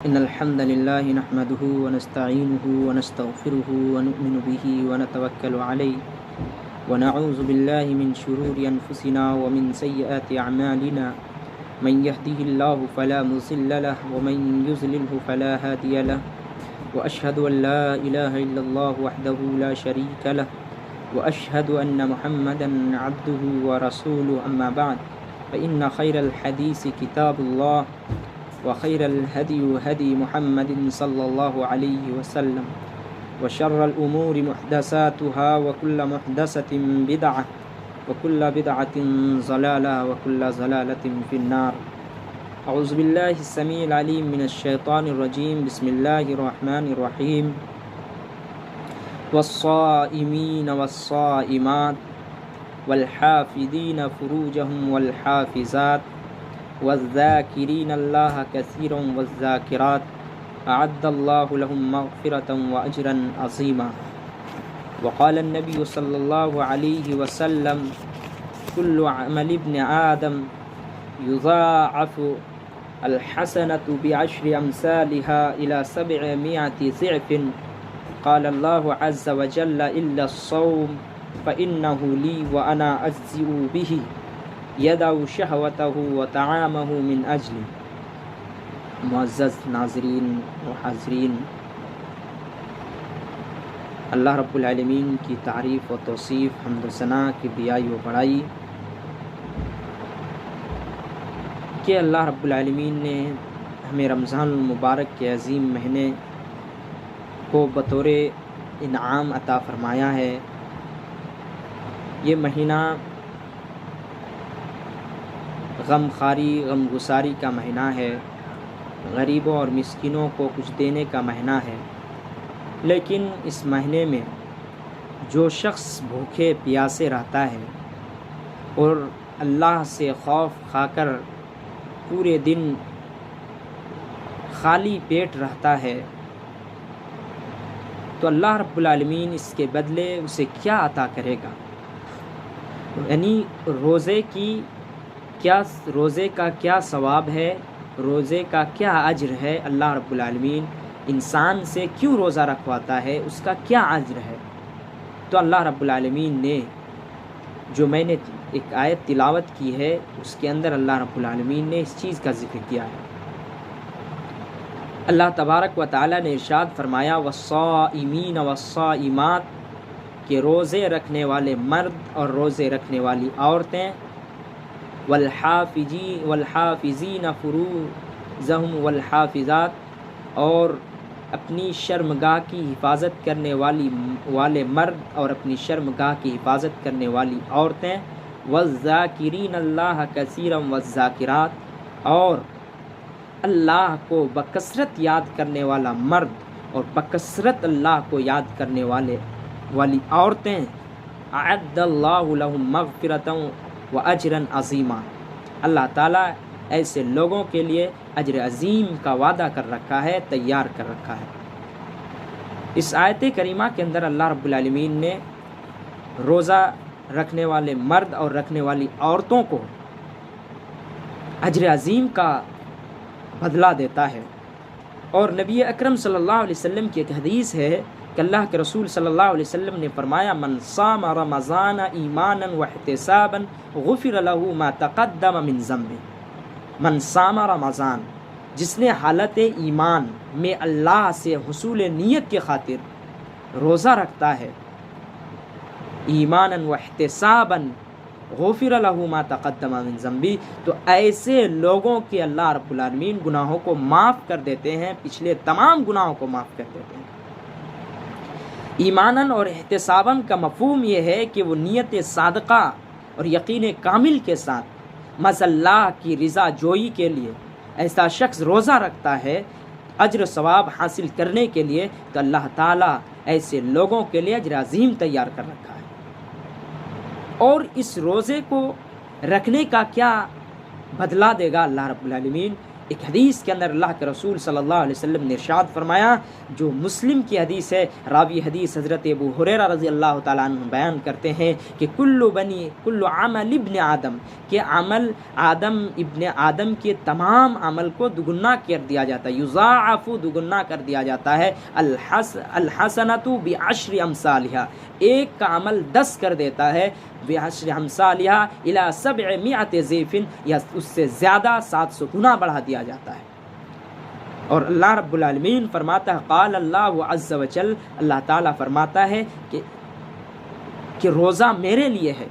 إن الحمد لله نحمده ونستعينه ونستغفره ونؤمن به ونتوكل عليه ونعوذ بالله من شرور أنفسنا ومن سيئات أعمالنا من يهده الله فلا مضل له ومن يضلله فلا هادي له وأشهد أن لا إله إلا الله وحده لا شريك له وأشهد أن محمدا عبده ورسوله أما بعد فإن خير الحديث كتاب الله وخير الهدي هدي محمد صلى الله عليه وسلم وشر الأمور محدثاتها وكل محدثة بدعة وكل بدعة ضلالة وكل ضلالة في النار. أعوذ بالله السميع العليم من الشيطان الرجيم. بسم الله الرحمن الرحيم. والصائمين والصائمات والحافظين فروجهم والحافظات والذاكرين الله كثيرا والذاكرات أعد الله لهم مغفرة وأجرا عظيما. وقال النبي صلى الله عليه وسلم كل عمل ابن آدم يضاعف الحسنة بعشر أمثالها إلى 700 ضعف. قال الله عز وجل إلا الصوم فإنه لي وأنا أجزئ به يدع شهوته وطعامه من أجلي. معزز ناظرین و حاضرین، اللہ رب العالمین کی تعریف و توصیف، حمد و ثنا کی بیائی و بڑائی کہ اللہ رب العالمین نے ہمیں رمضان المبارک کے عظیم مہینے کو بطور انعام عطا فرمایا ہے۔ یہ مہینہ غم خاری، غم گساری کا مہینہ ہے، غریبوں اور مسکینوں کو کچھ دینے کا مہینہ ہے۔ لیکن اس مہینے میں جو شخص بھوکے پیاسے رہتا ہے اور اللہ سے خوف کھا کر پورے دن خالی پیٹ رہتا ہے تو اللہ رب العالمین اس کے بدلے اسے کیا عطا کرے گا؟ یعنی روزے کا کیا ثواب ہے، روزے کا کیا اجر ہے، اللہ رب العالمین انسان سے کیوں روزہ رکھواتا ہے، اس کا کیا اجر ہے؟ تو اللہ رب العالمین نے جو میں نے ایک آیت تلاوت کی ہے اس کے اندر اللہ رب العالمین نے اس چیز کا ذکر کیا ہے۔ اللہ تبارک و تعالی نے ارشاد فرمایا والصائمین والصائمات، کہ روزے رکھنے والے مرد اور روزے رکھنے والی عورتیں، والحافظین فروجہم والحافظات، اور اپنی شرمگاہ کی حفاظت کرنے والے مرد اور اپنی شرمگاہ کی حفاظت کرنے والی عورتیں، والذاکرین اللہ کثیرا والذاکرات، اور اللہ کو بکثرت یاد کرنے والا مرد اور بکثرت اللہ کو یاد کرنے والی عورتیں، اعد اللہ لہم مغفرۃ و اجرا عظیما، اللہ تعالیٰ ایسے لوگوں کے لیے اجر عظیم کا وعدہ کر رکھا ہے، تیار کر رکھا ہے۔ اس آیت کریمہ کے اندر اللہ رب العالمین نے روزہ رکھنے والے مرد اور رکھنے والی عورتوں کو اجر عظیم کا بدلہ دیتا ہے۔ اور نبی اکرم صلی اللہ علیہ وسلم کی ایک حدیث ہے کہ اللہ کے رسول صلی اللہ علیہ وسلم نے فرمایا من صام رمضان ایمانا واحتسابا غفر له ما تقدم من ذنبه۔ من صام رمضان، جس نے حالت ایمان میں اللہ سے حصول نیت کے خاطر روزہ رکھتا ہے، ایمانا واحتسابا غفر له ما تقدم من ذنبه، تو ایسے لوگوں کے اللہ رب العالمین گناہوں کو معاف کر دیتے ہیں، پچھلے تمام گناہوں کو معاف کر دیتے ہیں۔ ایماناً اور احتساباً کا مفہوم یہ ہے کہ وہ نیت صادقہ اور یقین کامل کے ساتھ محض اللہ کی رضا جوئی کے لیے ایسا شخص روزہ رکھتا ہے اجر و ثواب حاصل کرنے کے لیے، تو اللہ تعالیٰ ایسے لوگوں کے لیے اجر عظیم تیار کر رکھا ہے۔ اور اس روزے کو رکھنے کا کیا بدلہ دے گا اللہ رب العالمین؟ ایک حدیث کے اندر اللہ کے رسول صلی اللہ علیہ وسلم نے ارشاد فرمایا، جو مسلم کی حدیث ہے، راوی حدیث حضرت ابو ہریرہ رضی اللہ تعالیٰ عنہ بیان کرتے ہیں کہ کل عمل ابن آدم، کہ عمل ابن آدم کے تمام عمل کو دگنا کر دیا جاتا ہے، یضاعف دگنا کر دیا جاتا ہے، الحسنۃ بعشر امثالها، ایک کا عمل 10 کر دیتا ہے، بعشر امثالها الی 700 ضعف، یا اس سے زیادہ 700 گنا بڑھا دیا جاتا ہے۔ اور اللہ رب العالمین فرماتا ہے، قال اللہ عز وجل، اللہ تعالیٰ فرماتا ہے کہ روزہ میرے لیے ہے،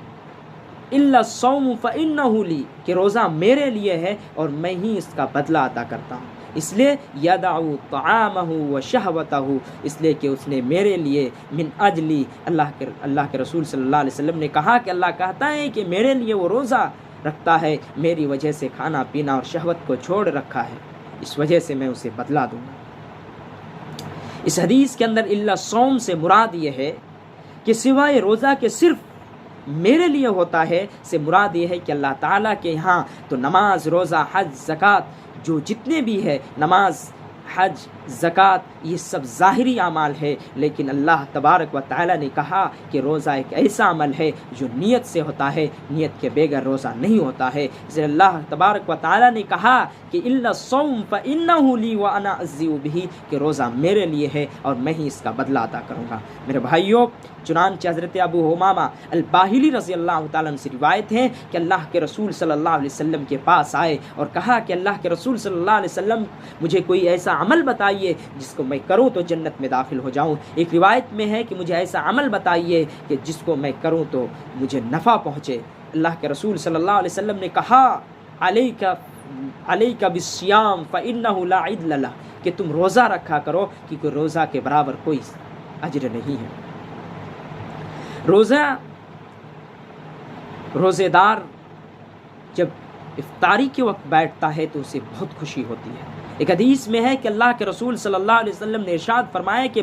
الا الصوم فانہ لی، کہ روزہ میرے لیے ہے اور میں ہی اس کا بدلہ ادا کرتا ہوں۔ اس لیے یدع طعامہ و شہوتہ، اس لیے کہ اس نے میرے لیے من اجلی، اللہ کے رسول صلی اللہ علیہ وسلم نے کہا کہ اللہ کہتا ہے کہ میرے لیے وہ روزہ رکھتا ہے، میری وجہ سے کھانا پینا اور شہوت کو چھوڑ رکھا ہے، اس وجہ سے میں اسے بدلا دوں گا۔ اس حدیث کے اندر الا الصوم سے مراد یہ ہے کہ سوائے روزہ کے صرف میرے لیے ہوتا ہے، سے مراد یہ ہے کہ اللہ تعالیٰ کے یہاں تو نماز، روزہ، حج، زکوٰۃ، جو جتنے بھی ہے، نماز، حج، زکوٰۃ، یہ سب ظاہری اعمال ہے، لیکن اللہ تبارک و تعالیٰ نے کہا کہ روزہ ایک ایسا عمل ہے جو نیت سے ہوتا ہے، نیت کے بغیر روزہ نہیں ہوتا ہے۔ اس لیے اللہ تبارک و تعالیٰ نے کہا کہ الا الصوم فانہ لی وانا اجزی بہ، کہ روزہ میرے لیے ہے اور میں ہی اس کا بدلہ ادا کروں گا۔ میرے بھائیوں، چنانچہ حضرت ابو حمامہ الباہلی رضی اللہ تعالیٰ عنہ سے روایت ہے کہ اللہ کے رسول صلی اللہ علیہ وسلم کے پاس آئے اور کہا کہ اللہ کے رسول صلی اللہ علیہ وسلم، مجھے کوئی ایسا عمل بتائیے جس کو میں کروں تو جنت میں داخل ہو جاؤں۔ ایک روایت میں ہے کہ مجھے ایسا عمل بتائیے کہ جس کو میں کروں تو مجھے نفع پہنچے۔ اللہ کے رسول صلی اللہ علیہ وسلم نے کہا، علیک بالصیام فانہ لا عدل لہ، کہ تم روزہ رکھا کرو کیونکہ روزہ کے برابر کوئی اجر نہیں ہے۔ روزے دار جب افطاری کے وقت بیٹھتا ہے تو اسے بہت خوشی ہوتی ہے۔ ایک حدیث میں ہے کہ اللہ کے رسول صلی اللہ علیہ وسلم نے ارشاد فرمایا کہ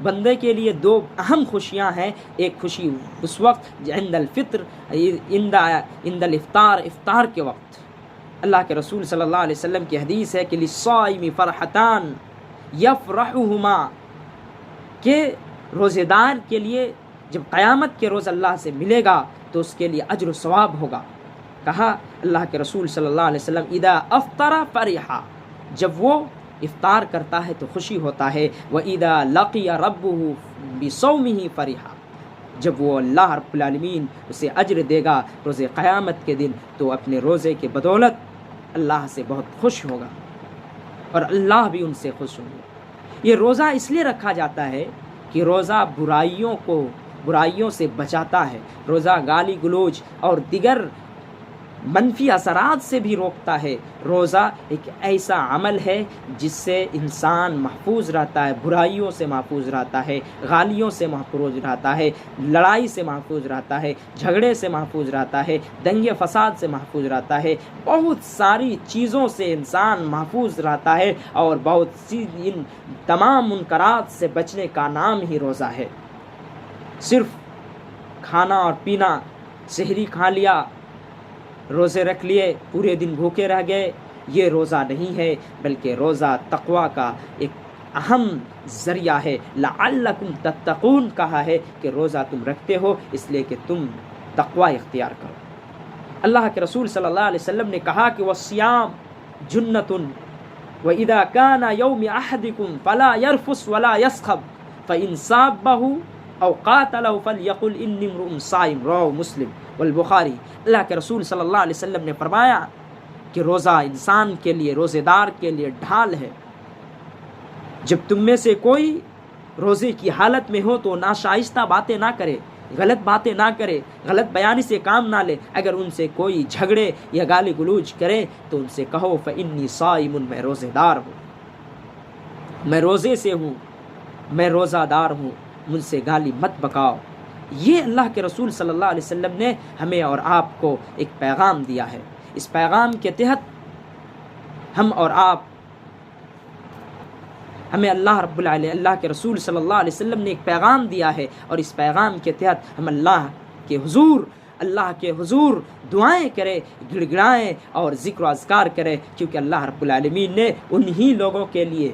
بندے کے لیے 2 اہم خوشیاں ہیں۔ ایک خوشی اس وقت عند الفطر، عند الافطار، افطار کے وقت۔ اللہ کے رسول صلی اللہ علیہ وسلم کی حدیث ہے کہ للصائم فرحتان یفرحہما، کہ روزے دار کے لیے جب قیامت کے روز اللہ سے ملے گا تو اس کے لیے اجر و ثواب ہوگا۔ کہا اللہ کے رسول صلی اللہ علیہ وسلم، اذا افطر فرحا، جب وہ افطار کرتا ہے تو خوشی ہوتا ہے، واذا لقی ربہ بصومہ فرحا، جب وہ اللہ رب العالمین اسے اجر دے گا روز قیامت کے دن تو اپنے روزے کے بدولت اللہ سے بہت خوش ہوگا اور اللہ بھی ان سے خوش ہوں گے۔ یہ روزہ اس لیے رکھا جاتا ہے کہ روزہ برائیوں سے بچاتا ہے، روزہ گالی گلوچ اور دیگر منفی اثرات سے بھی روکتا ہے۔ روزہ ایک ایسا عمل ہے جس سے انسان محفوظ رہتا ہے، برائیوں سے محفوظ رہتا ہے، غالیوں سے محفوظ رہتا ہے، لڑائی سے محفوظ رہتا ہے، جھگڑے سے محفوظ رہتا ہے، دنگے فساد سے محفوظ رہتا ہے، بہت ساری چیزوں سے انسان محفوظ رہتا ہے، اور بہت سی ان تمام منکرات سے بچنے کا نام ہی روزہ ہے۔ صرف کھانا اور پینا، سحری کھا لیا، روزے رکھ لیے، پورے دن بھوکے رہ گئے، یہ روزہ نہیں ہے، بلکہ روزہ تقویٰ کا ایک اہم ذریعہ ہے۔ لعلکم تتقون کہا ہے کہ روزہ تم رکھتے ہو اس لیے کہ تم تقویٰ اختیار کرو۔ اللہ کے رسول صلی اللہ علیہ وسلم نے کہا کہ والصیام جنۃ وَإِذَا كَانَ يَوْمِ أَحَدِكُمْ فَلَا يَرْفُثْ وَلَا يَسْخَبْ فَإِنْ صَابَّهُ أَوْ قَاتَلَهُ فَلْيَقُلْ إِنِّي امْرُؤٌ صَائِمٌ، رواه مسلم والبخاری۔ اللہ کے رسول صلی اللہ علیہ وسلم نے فرمایا کہ روزہ انسان کے لیے، روزے دار کے لیے ڈھال ہے۔ جب تم میں سے کوئی روزے کی حالت میں ہو تو ناشائستہ باتیں نہ کرے، غلط باتیں نہ کرے، غلط بیانی سے کام نہ لے۔ اگر ان سے کوئی جھگڑے یا گالی گلوچ کرے تو ان سے کہو فإنی صائم، میں روزے دار ہوں، میں روزے سے ہوں، میں روزہ دار ہوں، مجھ سے گالی مت بکاؤ۔ یہ اللہ کے رسول صلی اللہ علیہ وسلم نے ہمیں اور آپ کو ایک پیغام دیا ہے۔ اس پیغام کے تحت ہم اور آپ، ہمیں اللہ کے رسول صلی اللہ علیہ وسلم نے ایک پیغام دیا ہے، اور اس پیغام کے تحت ہم اللہ کے حضور اللہ کے حضور دعائیں کرے، گڑ گڑائیں اور ذکر و اذکار کرے، کیونکہ اللہ رب العالمین نے انہی لوگوں کے لیے